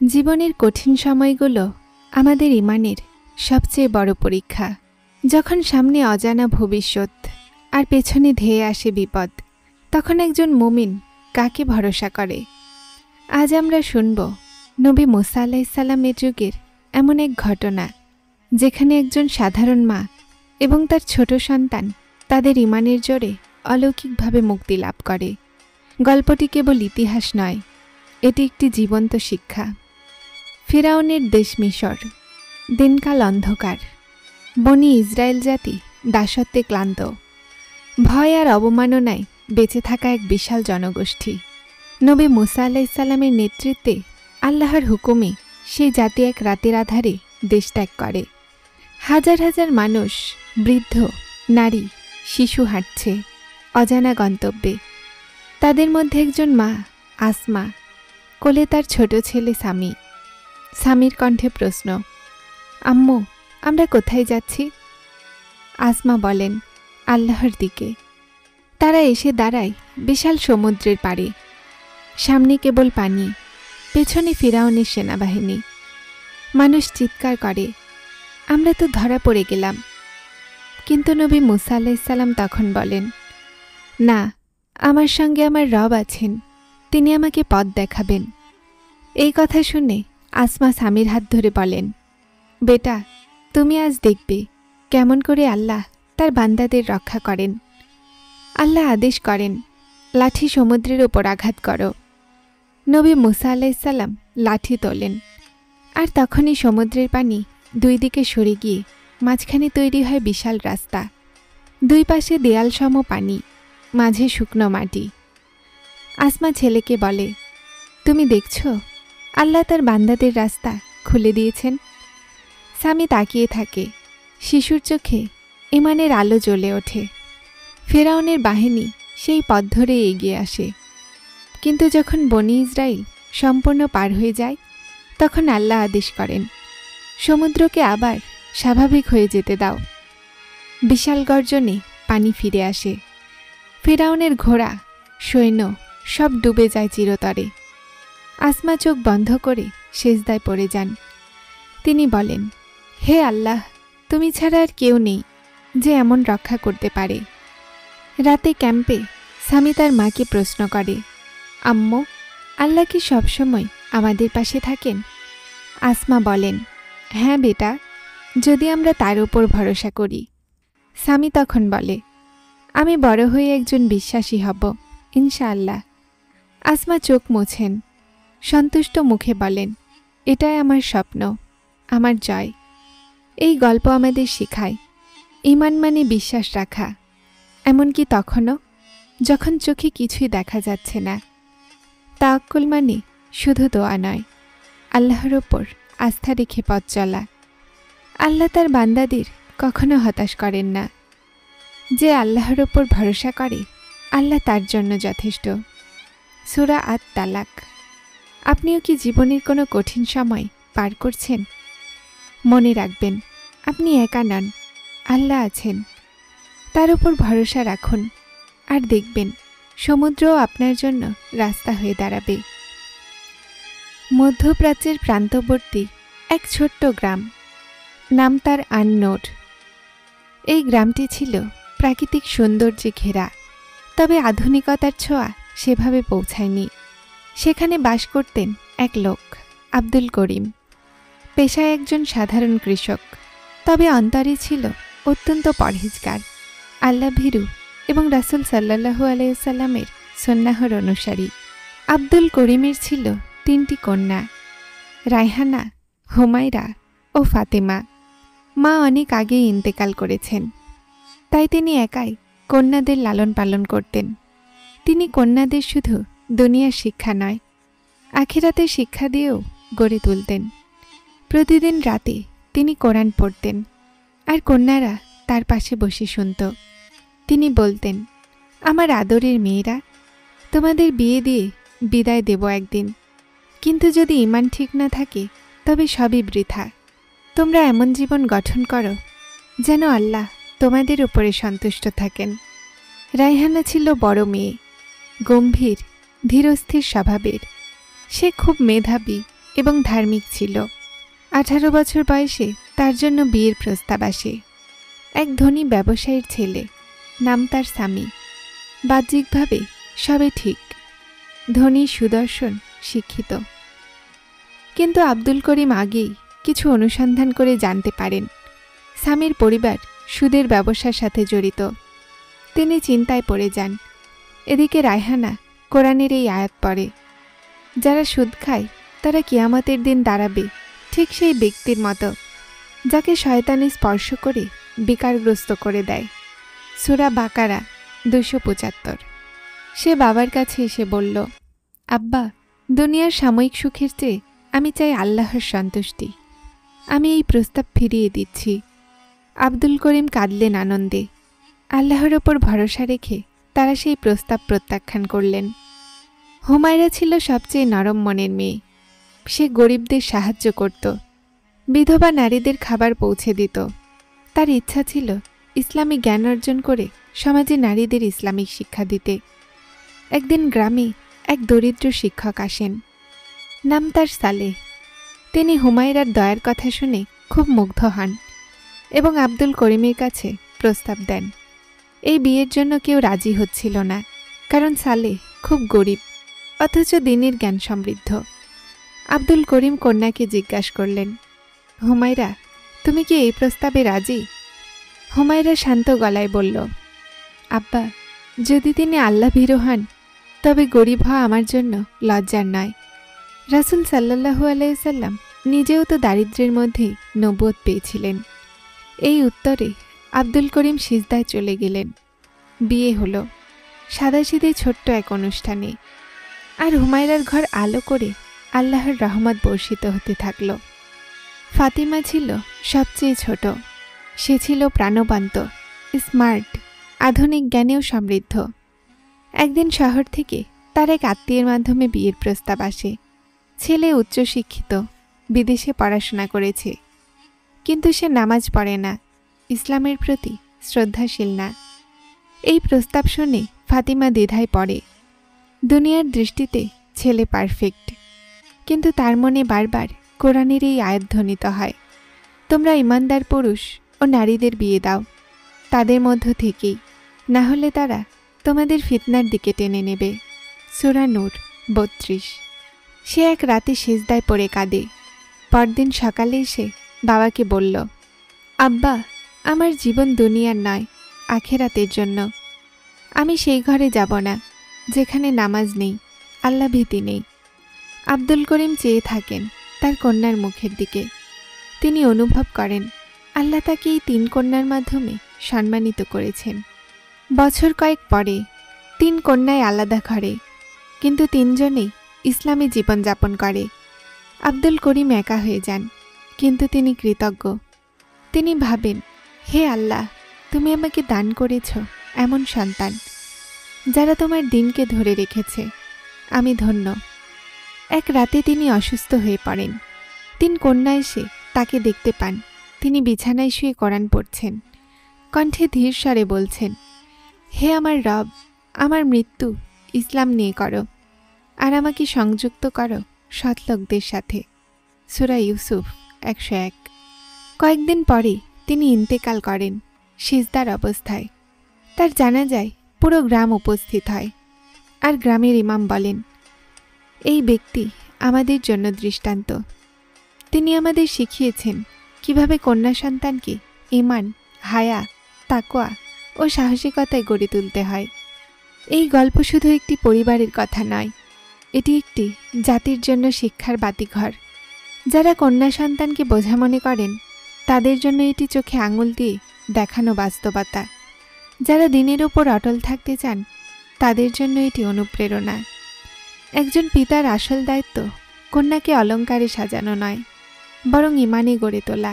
জীবনের কঠিন সময়গুলো আমাদের ইমানের সবচেয়ে বড় পরীক্ষা। যখন সামনে অজানা ভবিষ্যৎ আর পেছনে ধেয়ে আসে বিপদ, তখন একজন মুমিন কাকে ভরসা করে? আজ আমরা শুনব নবী মুসা আলাইহিসসালামের যুগের এমন এক ঘটনা, যেখানে একজন সাধারণ মা এবং তার ছোট সন্তান তাদের ইমানের জোরে অলৌকিকভাবে মুক্তি লাভ করে। গল্পটি কেবল ইতিহাস নয়, এটি একটি জীবন্ত শিক্ষা। ফিরাউনের দেশ মিশর, দিনকাল অন্ধকার, বনি ইসরায়েল জাতি দাসত্বে ক্লান্ত, ভয় আর অবমাননায় বেঁচে থাকা এক বিশাল জনগোষ্ঠী। নবী মুসা আলাইহিসসালামের নেতৃত্বে আল্লাহর হুকুমে সেই জাতি এক রাতের আধারে দেশ ত্যাগ করে। হাজার হাজার মানুষ, বৃদ্ধ, নারী, শিশু হাঁটছে অজানা গন্তব্যে। তাদের মধ্যে একজন মা, আসমা, কোলে তার ছোট ছেলে সামি। সামির কণ্ঠে প্রশ্ন, আম্মু, আমরা কোথায় যাচ্ছি? আসমা বলেন, আল্লাহর দিকে। তারা এসে দাঁড়ায় বিশাল সমুদ্রের পাড়ে। সামনে কেবল পানি, পেছনে ফিরাউনের সেনাবাহিনী। মানুষ চিৎকার করে, আমরা তো ধরা পড়ে গেলাম। কিন্তু নবী মুসা আলাইহিসসালাম তখন বলেন, না, আমার সঙ্গে আমার রব আছেন, তিনি আমাকে পথ দেখাবেন। এই কথা শুনে আসমা সামির হাত ধরে বলেন, বেটা, তুমি আজ দেখবে কেমন করে আল্লাহ তার বান্দাদের রক্ষা করেন। আল্লাহ আদেশ করেন, লাঠি সমুদ্রের ওপর আঘাত করো। নবী মুসা আলাইহিসসালাম লাঠি তোলেন, আর তখনই সমুদ্রের পানি দুই দিকে সরে গিয়ে মাঝখানে তৈরি হয় বিশাল রাস্তা। দুই পাশে দেয়াল সম পানি, মাঝে শুকনো মাটি। আসমা ছেলেকে বলে, তুমি দেখছ, আল্লাহ তার বান্দাদের রাস্তা খুলে দিয়েছেন। সামি তাকিয়ে থাকে, শিশুর চোখে ইমানের আলো জ্বলে ওঠে। ফেরাউনের বাহিনী সেই পথ ধরে এগিয়ে আসে, কিন্তু যখন বনি ইসরায়েল সম্পূর্ণ পার হয়ে যায়, তখন আল্লাহ আদেশ করেন, সমুদ্রকে আবার স্বাভাবিক হয়ে যেতে দাও। বিশাল গর্জনে পানি ফিরে আসে। ফিরাউনের ঘোড়া, সৈন্য সব ডুবে যায় চিরতরে। আসমা চোখ বন্ধ করে সেজদায় পড়ে যান। তিনি বলেন, হে আল্লাহ, তুমি ছাড়া আর কেউ নেই যে এমন রক্ষা করতে পারে। রাতে ক্যাম্পে সামি তার মাকে প্রশ্ন করে, আম্মু, আল্লাহ কি সবসময় আমাদের পাশে থাকেন? আসমা বলেন, হ্যাঁ বেটা, যদি আমরা তার উপর ভরসা করি। সামি তখন বলে, আমি বড় হয়ে একজন বিশ্বাসী হব, ইনশাআল্লাহ। আসমা চোখ মোছেন, সন্তুষ্ট মুখে বলেন, এটাই আমার স্বপ্ন, আমার জয়। এই গল্প আমাদের শেখায়, ঈমান মানে বিশ্বাস রাখা, এমনকি তখনও যখন চোখে কিছুই দেখা যাচ্ছে না। তাওয়াক্কুল মানে শুধু দোয়া নয়, আল্লাহর ওপর আস্থা রেখে পথ চলা। আল্লাহ তার বান্দাদের কখনো হতাশ করেন না। যে আল্লাহর ওপর ভরসা করে, আল্লাহ তার জন্য যথেষ্ট। সূরা আত-তালাক। আপনিও কি জীবনের কোনো কঠিন সময় পার করছেন? মনে রাখবেন, আপনি একা নন, আল্লাহ আছেন। তার উপর ভরসা রাখুন, আর দেখবেন সমুদ্রও আপনার জন্য রাস্তা হয়ে দাঁড়াবে। মধ্যপ্রাচ্যের প্রান্তবর্তী এক ছোট্ট গ্রাম, নাম তার আন-নূর। এই গ্রামটি ছিল প্রাকৃতিক সৌন্দর্যে ঘেরা, তবে আধুনিকতার ছোঁয়া সেভাবে পৌঁছায়নি। সেখানে বাস করতেন এক লোক, আব্দুল করিম। পেশায় একজন সাধারণ কৃষক, তবে অন্তরে ছিল অত্যন্ত পরহেজগার, আল্লাহভীরু এবং রাসূল সাল্লাল্লাহু আলাইহি ওয়াসাল্লামের সুন্নাহর অনুসারী। আব্দুল করিমের ছিল 3টি কন্যা, রায়হানা, হুমায়রা ও ফাতেমা। মা অনেক আগেই ইন্তেকাল করেছেন, তাই তিনি একাই কন্যাদের লালন পালন করতেন। তিনি কন্যাদের শুধু দুনিয়ার শিক্ষা নয়, আখিরাতের শিক্ষা দিয়েও গড়ে তুলতেন। প্রতিদিন রাতে তিনি কোরআন পড়তেন, আর কন্যারা তার পাশে বসে শুনত। তিনি বলতেন, আমার আদরের মেয়েরা, তোমাদের বিয়ে দিয়ে বিদায় দেব একদিন, কিন্তু যদি ঈমান ঠিক না থাকে তবে সবই বৃথা। তোমরা এমন জীবন গঠন করো যেন আল্লাহ তোমাদের উপরে সন্তুষ্ট থাকেন। রায়হানা ছিল বড় মেয়ে, গম্ভীর, ধীরস্থির স্বভাবের। সে খুব মেধাবী এবং ধার্মিক ছিল। 18 বছর বয়সে তার জন্য বিয়ের প্রস্তাব আসে। এক ধনী ব্যবসায়ীর ছেলে, নাম তার স্বামী। বাহ্যিকভাবে সবে ঠিক, ধনী, সুদর্শন, শিক্ষিত। কিন্তু আব্দুল করিম আগেই কিছু অনুসন্ধান করে জানতে পারেন স্বামীর পরিবার সুদের ব্যবসার সাথে জড়িত। তিনি চিন্তায় পড়ে যান। এদিকে রায়হানা কোরআনের এই আয়াত পড়ে, যারা সুদ খায় তারা কিয়ামতের দিন দাঁড়াবে ঠিক সেই ব্যক্তির মতো যাকে শয়তানি স্পর্শ করে বিকারগ্রস্ত করে দেয়। সূরা বাকারা 275। সে বাবার কাছে এসে বলল, আব্বা, দুনিয়ার সাময়িক সুখের চেয়ে আমি চাই আল্লাহর সন্তুষ্টি। আমি এই প্রস্তাব ফিরিয়ে দিচ্ছি। আব্দুল করিম কাঁদলেন আনন্দে। আল্লাহর ওপর ভরসা রেখে তারা সেই প্রস্তাব প্রত্যাখ্যান করলেন। হুমায়রা ছিল সবচেয়ে নরম মনের মেয়ে। সে গরিবদের সাহায্য করত, বিধবা নারীদের খাবার পৌঁছে দিত। তার ইচ্ছা ছিল ইসলামী জ্ঞান অর্জন করে সমাজে নারীদের ইসলামিক শিক্ষা দিতে। একদিন গ্রামে এক দরিদ্র শিক্ষক আসেন, নাম তার সালেহ। তিনি হুমায়রার দয়ার কথা শুনে খুব মুগ্ধ হন এবং আব্দুল করিমের কাছে প্রস্তাব দেন। এই বিয়ের জন্য কেউ রাজি হচ্ছিল না, কারণ সালেহ খুব গরিব অথচ দিনের জ্ঞান সমৃদ্ধ। আব্দুল করিম কন্যাকে জিজ্ঞাসা করলেন, হুমায়রা, তুমি কি এই প্রস্তাবে রাজি? হুমায়রা শান্ত গলায় বলল, আব্বা, যদি তিনি আল্লাহ ভীরু হন তবে গরিব হওয়া আমার জন্য লজ্জার নয়। রাসূল সাল্লাল্লাহু আলাইহি সাল্লাম নিজেও তো দারিদ্র্যের মধ্যেই নবুয়ত পেয়েছিলেন। এই উত্তরে আব্দুল করিম সিজদায় চলে গেলেন। বিয়ে হলো সাদাসিধে ছোট্ট এক অনুষ্ঠানে, আর হুমায়রার ঘর আলো করে আল্লাহর রহমত বর্ষিত হতে থাকল। ফাতিমা ছিল সবচেয়ে ছোট। সে ছিল প্রাণবন্ত, স্মার্ট, আধুনিক জ্ঞানেও সমৃদ্ধ। একদিন শহর থেকে তার এক আত্মীয়ের মাধ্যমে বিয়ের প্রস্তাব আসে। ছেলে উচ্চশিক্ষিত, বিদেশে পড়াশোনা করেছে, কিন্তু সে নামাজ পড়ে না, ইসলামের প্রতি শ্রদ্ধাশীল না। এই প্রস্তাব শুনে ফাতিমা দ্বিধায় পড়ে। দুনিয়ার দৃষ্টিতে ছেলে পারফেক্ট, কিন্তু তার মনে বারবার কোরআনের এই আয়াত ধ্বনিত হয়, তোমরা ঈমানদার পুরুষ ও নারীদের বিয়ে দাও তাদের মধ্য থেকেই, না হলে তারা তোমাদের ফিতনার দিকে টেনে নেবে। সূরা নূর 32। সে এক রাতে সিজদায় পড়ে কাঁদে। পরদিন সকালে এসে বাবাকে বলল, আব্বা, আমার জীবন দুনিয়ার নয়, আখেরাতের জন্য। আমি সেই ঘরে যাব না যেখানে নামাজ নেই, আল্লাহ ভীতি নেই। আব্দুল করিম চেয়ে থাকেন তার কন্যার মুখের দিকে। তিনি অনুভব করেন আল্লাহ তাকে এই 3 কন্যার মাধ্যমে সম্মানিত করেছেন। বছর কয়েক পরে 3 কন্যায় আলাদা ঘরে, কিন্তু 3 জনেই ইসলামী জীবনযাপন করে। আব্দুল করিম একা হয়ে যান, কিন্তু তিনি কৃতজ্ঞ। তিনি ভাবেন, হে আল্লাহ, তুমি আমাকে দান করেছ এমন সন্তান যারা তোমার দিনকে ধরে রেখেছে। আমি ধন্য। এক রাতে তিনি অসুস্থ হয়ে পড়েন। 3 কন্যা এসে তাকে দেখতে পান তিনি বিছানায় শুয়ে কোরআন পড়ছেন। কণ্ঠে ধীর স্বরে বলছেন, হে আমার রব, আমার মৃত্যু ইসলাম নিয়ে করো, আর আমাকে সংযুক্ত করো সৎ লোকদের সাথে। সূরা ইউসুফ 101। কয়েকদিন পরে তিনি ইন্তেকাল করেন সিজদার অবস্থায়। তার জানাজায় পুরো গ্রাম উপস্থিত হয়, আর গ্রামের ইমাম বলেন, এই ব্যক্তি আমাদের জন্য দৃষ্টান্ত। তিনি আমাদের শিখিয়েছেন কিভাবে কন্যা সন্তানকে ঈমান, হায়া, তাকওয়া ও সাহসিকতায় গড়ে তুলতে হয়। এই গল্প শুধু একটি পরিবারের কথা নয়, এটি একটি জাতির জন্য শিক্ষার বাতিঘর। যারা কন্যা সন্তানকে বোঝা মনে করেন তাদের জন্য এটি চোখে আঙুল দিয়ে দেখানো বাস্তবতা। যারা দিনের ওপর অটল থাকতে চান তাদের জন্য এটি অনুপ্রেরণা। একজন পিতার আসল দায়িত্ব কন্যাকে অলংকারে সাজানো নয়, বরং ঈমানে গড়ে তোলা।